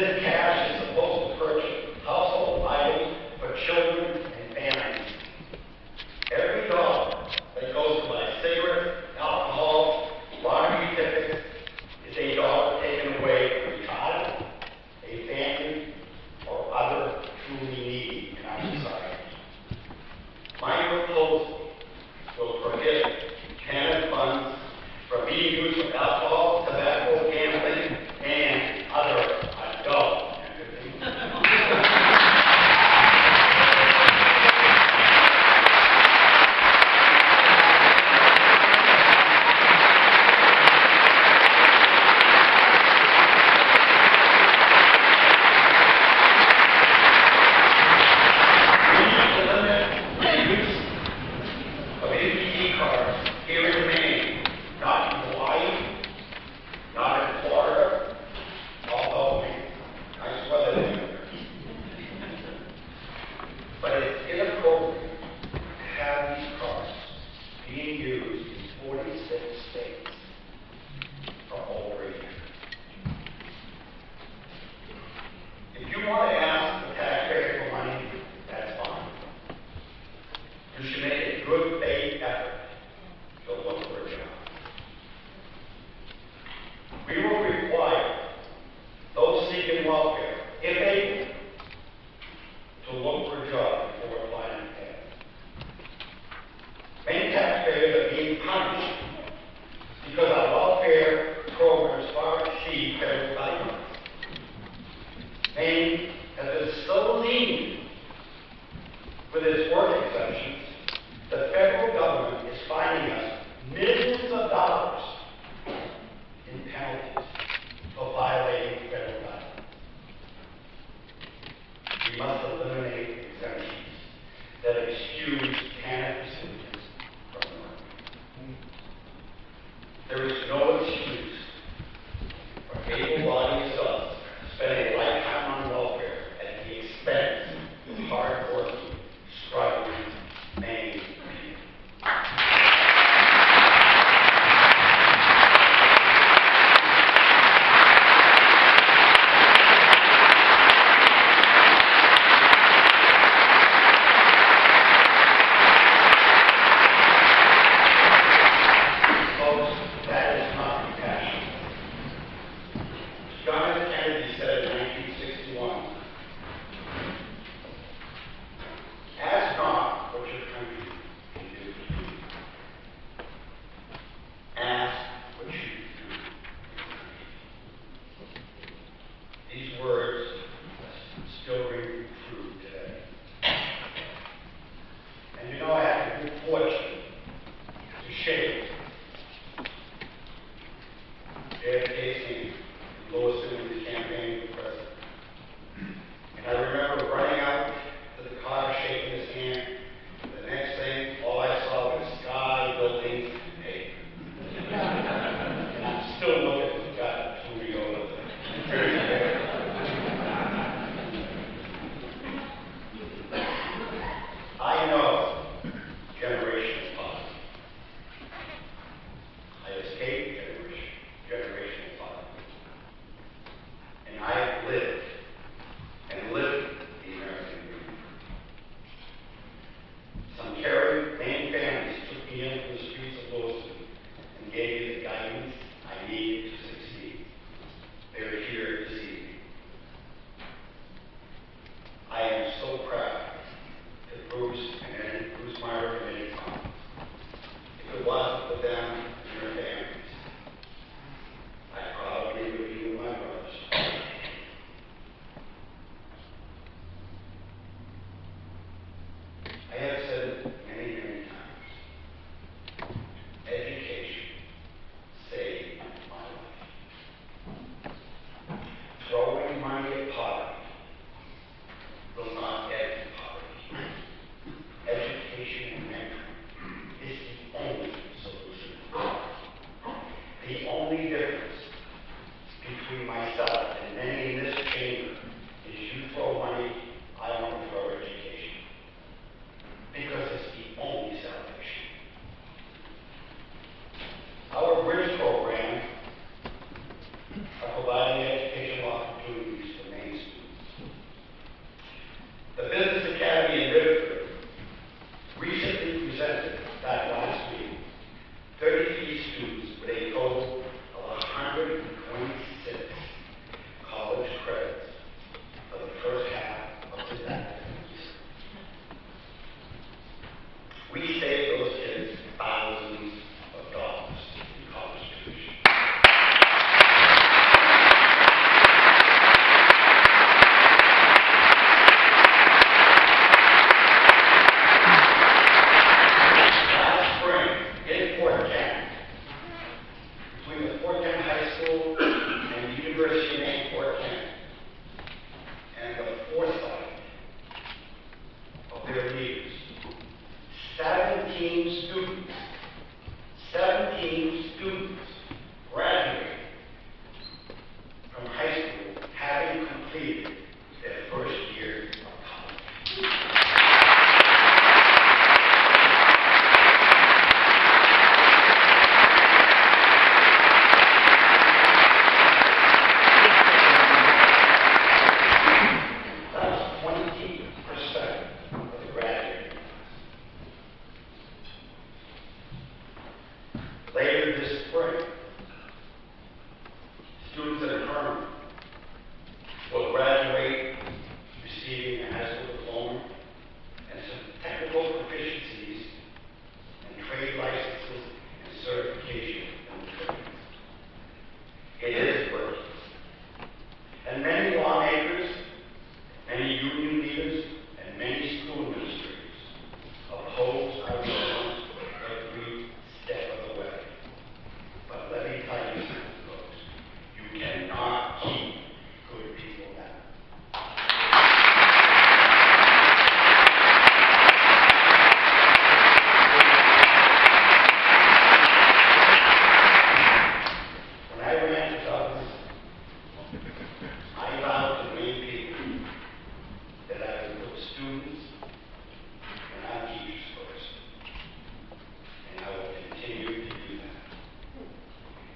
This cash is supposed to purchase household items for children and families. Every dollar that goes to buy cigarettes, alcohol, lottery tickets is a dollar taken away from a child, a family, or other truly needy in our society. My proposal will prohibit cannabis funds from being used for alcohol, tobacco, gambling, and other adult entertainment. Here in Maine, not in Hawaii, not in Florida, although nice weather there. But it's inappropriate to have these cars being used in 46 states for over a year. If you want to ask the taxpayer for money, that's fine. You should make a good faith effort to look for a job. We will require those seeking welfare, if able, to look for a job before applying to pay. Many taxpayers are being punished because our welfare programs far exceed federal guidelines. Maine has been so lenient with its work exemptions, the federal government is fining us millions of dollars in penalties for violating federal guidelines. We must eliminate exemptions that excuse cannabis recipients from work. There is no excuse for able-bodied adults to spend a lifetime on welfare at the expense of hard-working, struggling Maine people. Folks, that is not compassion. John F. Kennedy said in 1961, ask not what your country can do for you. Ask what you can do for your country. These words still ring true today. And you know, I had the good fortune to shake JFK's hand in Lewiston in the campaign for president. And I remember running out to the car, shaking his hand. The next thing, all I saw was sky, buildings, and pavement. And I'm still looking at the guy who we over there. I know generation is poverty. I escaped generational poverty. And I have lived and lived the American dream. Some caring, Maine families took me into the streets of Lewiston and gave me the guidance I needed to succeed. They are here this evening. I am so proud that Bruce and Bruce Meyer committed funds. If it wasn't for them and their families, I probably would be with my brothers. I have said it many, many times. Education saved my life. Throwing money at poverty will not end poverty. Education and mentoring is the only solution. The only difference between myself and many in this chamber is you throw money, I want to throw education. Because it's the only salvation. Our bridge program are providing educational opportunities for 426 college credits for the first half of this academic year. We saved those kids thousands of dollars in college tuition. Last spring, in Fort Kent, between the Fort Kent High School and the University of Maine, Fort Kent, and the foresight of their leaders, 17 students graduated from high school having completed their first year of college. That's 20% of the graduating class. Later this spring, students at Herman will graduate receiving a high school diploma and some technical proficiencies and trade licenses and certification in the trade. It is working. And many lawmakers, many union leaders, and many school administrators oppose our reforms every step of the way. But let me tell you something, folks. You cannot keep good people down. When I ran for office, I vowed to the Maine people that I would put students and our teachers first. And I will continue to do that.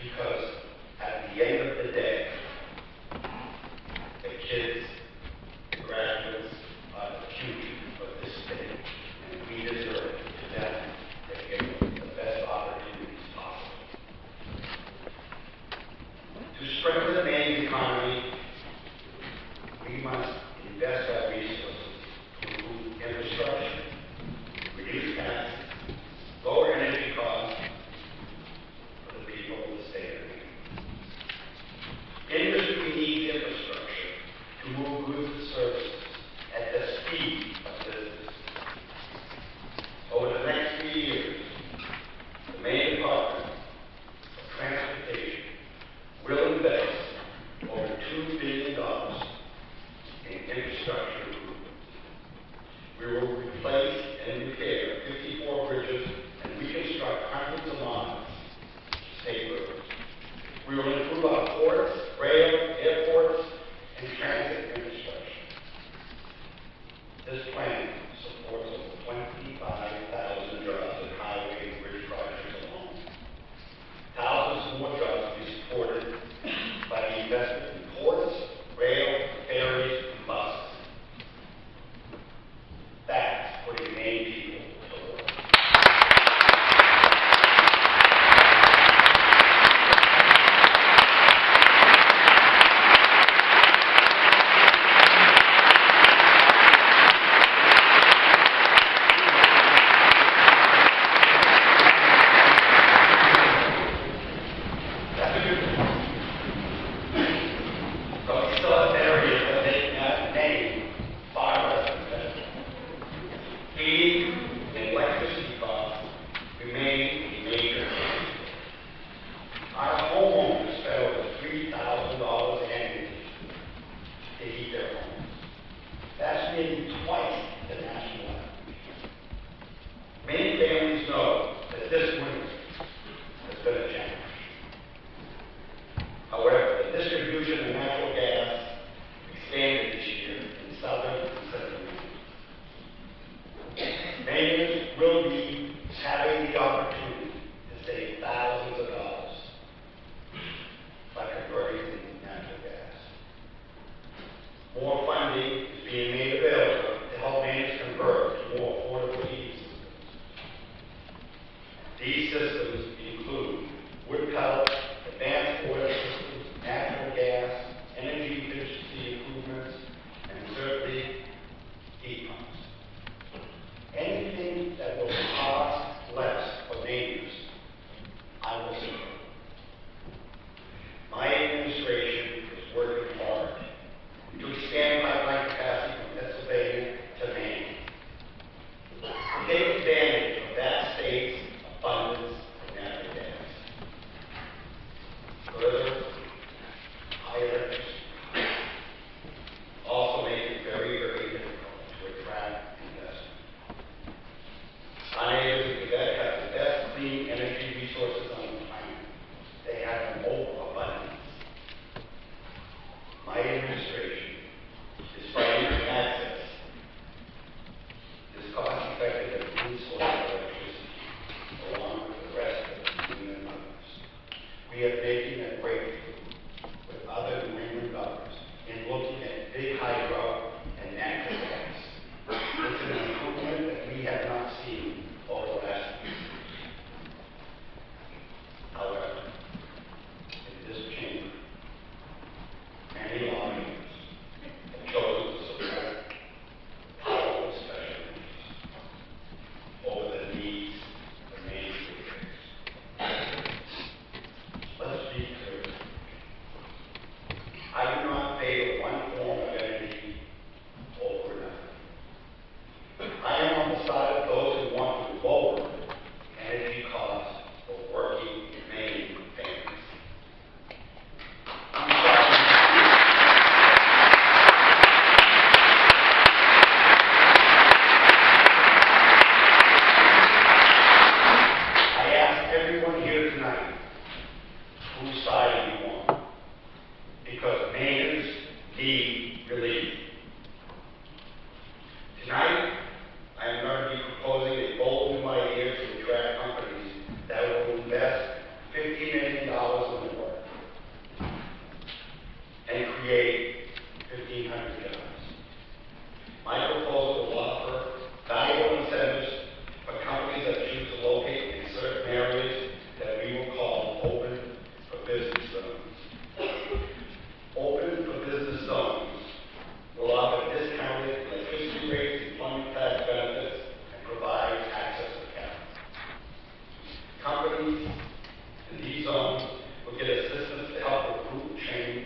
Because at the end of the day, the kids, the graduates, are the future of this state. And we deserve to them to give them the best opportunities possible. To strengthen the Maine economy, we must invest our resources to improve infrastructure, reduce taxes, lower energy costs for the people of the state of Maine. Industry needs infrastructure to move goods and services at the speed of business. Over the next 3 years, the Maine Department of Transportation will invest over $2 billion in infrastructure improvements. We will replace and repair 54 bridges and reconstruct hundreds of miles of state roads. We will improve our ports, rail, airports, and transit infrastructure. This plan supports over 25,000 jobs in highway and bridge projects alone. Thousands more jobs will be supported by the investment in ports, rail, ferries, and buses. That's putting Maine people to work. That's a good thing. But we still have areas that they can Maine far less competitive. Heating and electricity costs remain a major issue. Our homeowners spend over $3,000 annually to heat their homes. That's nearly twice the national average. Many families know that this winter has been a challenge. However, the distribution of natural gas expanded this year in southern and central Maine. Mainers will be having the opportunity to save thousands of dollars by converting to natural gas. More funding is being made available to help Mainers convert to more affordable heating systems. These systems include wood pellets, advanced boiler systems, create 1,500 jobs. My proposal will offer valuable incentives for companies that choose to locate in certain areas that we will call open for business zones. Open for business zones will offer discounted electricity rates, employment tax benefits, and provide access to capital. Companies in these zones will get assistance to help recruit, train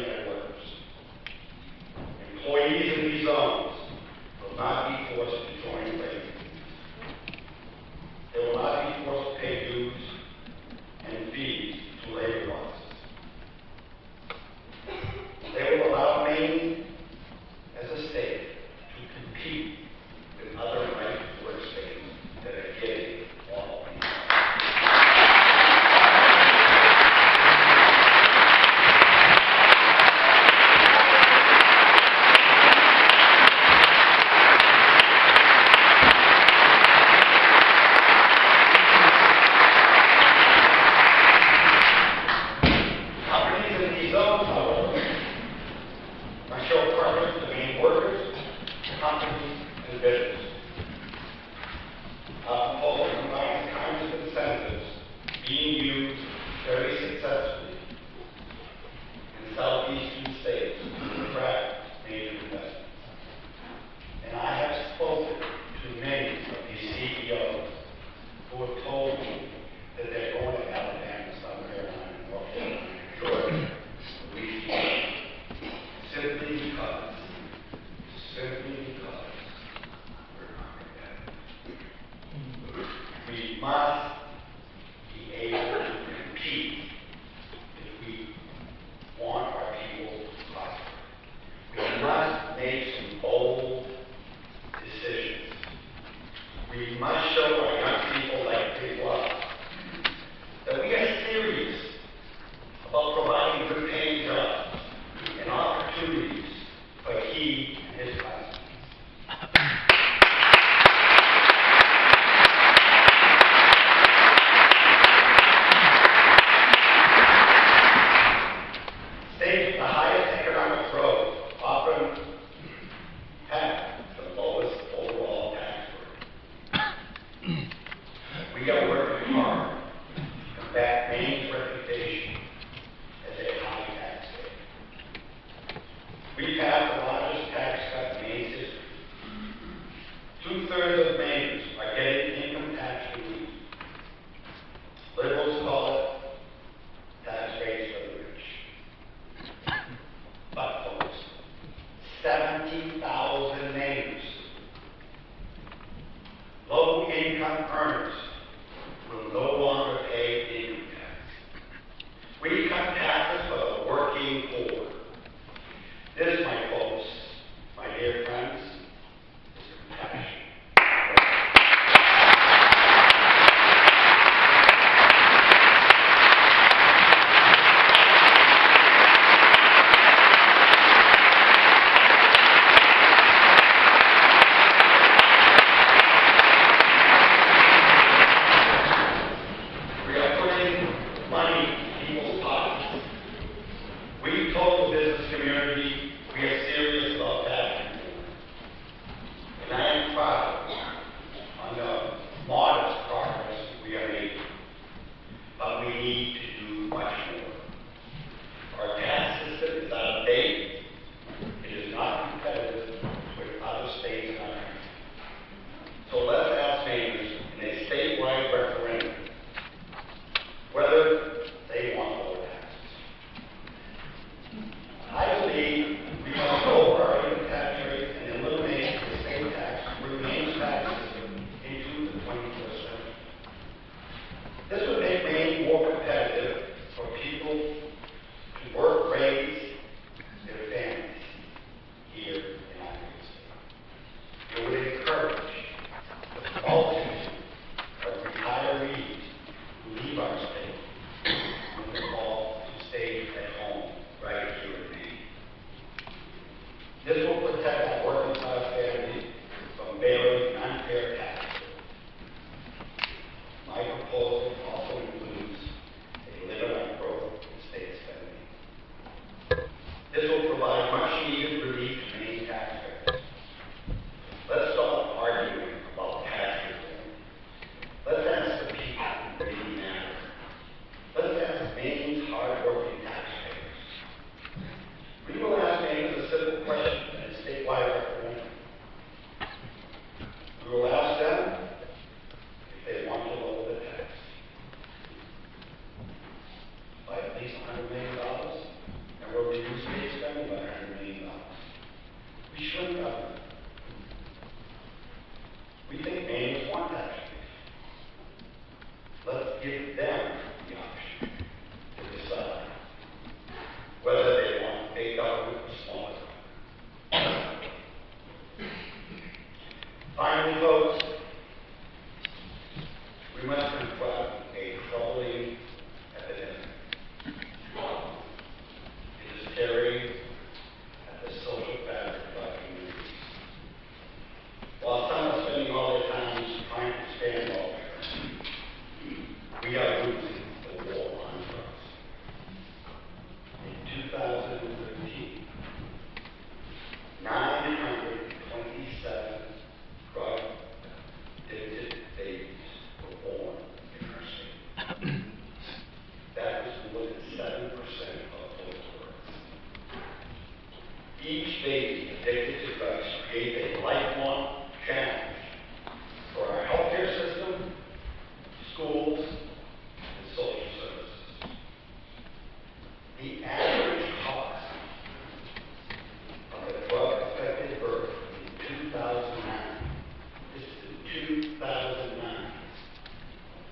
their workers. Employees in these zones will not be forced to join labor unions. They will not be forced to pay dues and fees to labor offices. They will allow Maine as a state to compete with other right-to-work states that are getting all these. Companies in these zones, however, must show preference to Maine workers, companies, and businesses. Our proposal combines the kinds of incentives being used very successfully in southeastern states to attract major investments. And I have spoken to many of these CEOs who have told me that they're going to Alabama, South Carolina, North Carolina, Georgia, Louisiana, simply because we're not competitive. We must be able to compete if we want our people to prosper. We must make some bold decisions. We must show our young people like Big Love that we are serious about providing good paying jobs and opportunities for he and his classmates. States with the highest economic growth often have the lowest overall tax rate. We are working hard to combat Maine's reputation as a high tax state. We passed the largest tax cut in Maine's history. 2/3 of Mainers are getting income tax relief. Liberals call it tax rates for the rich. But folks, 70,000 Mainers, low-income earners, will no longer pay income tax. We cut taxes for the working poor. This, my This will provide much needed relief to Maine taxpayers. Let's stop arguing about tax reform. Let's ask the people who really matter. Let's ask Maine's hard-working taxpayers. We will ask Maine a simple question in statewide referendum. We will ask them if they want to lower the tax by at least $100 million, and we'll reduce state spending by $100 million. We shouldn't have them. We think Maine's want tax relief. Let's give them the option to decide whether they want big government or small government. Finally, folks, we must confront a troubling epidemic. It is tearing at the social fabric of our communities. While some are spending all their time trying to stand welfare, we are losing the war on drugs. In 2013, 927 drug-addicted babies were born in our state. That was more than 7% of those births. Each baby addicted to drugs creates a lifelong challenge for our healthcare system, schools, and social services. The average cost of a drug-affected birth in 2009, this is 2009,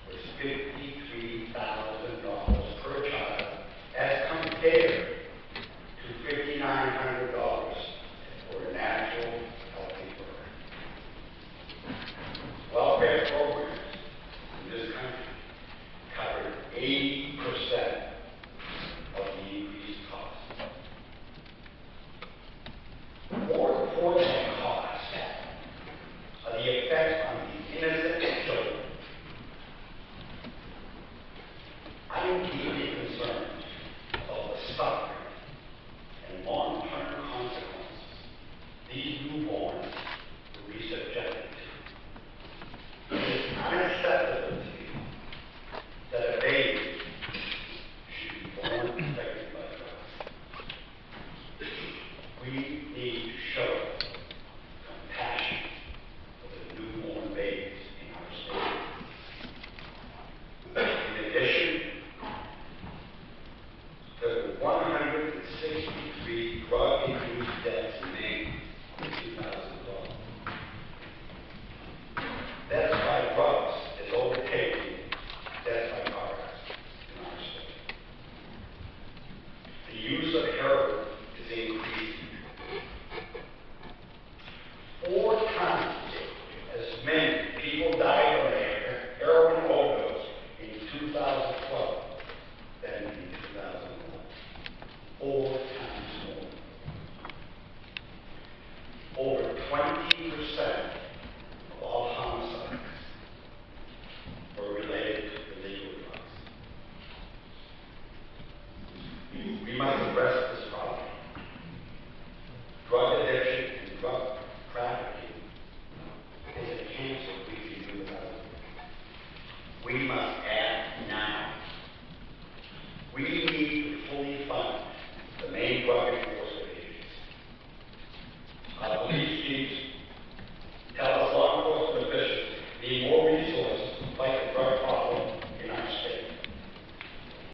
was $53,000 per child as compared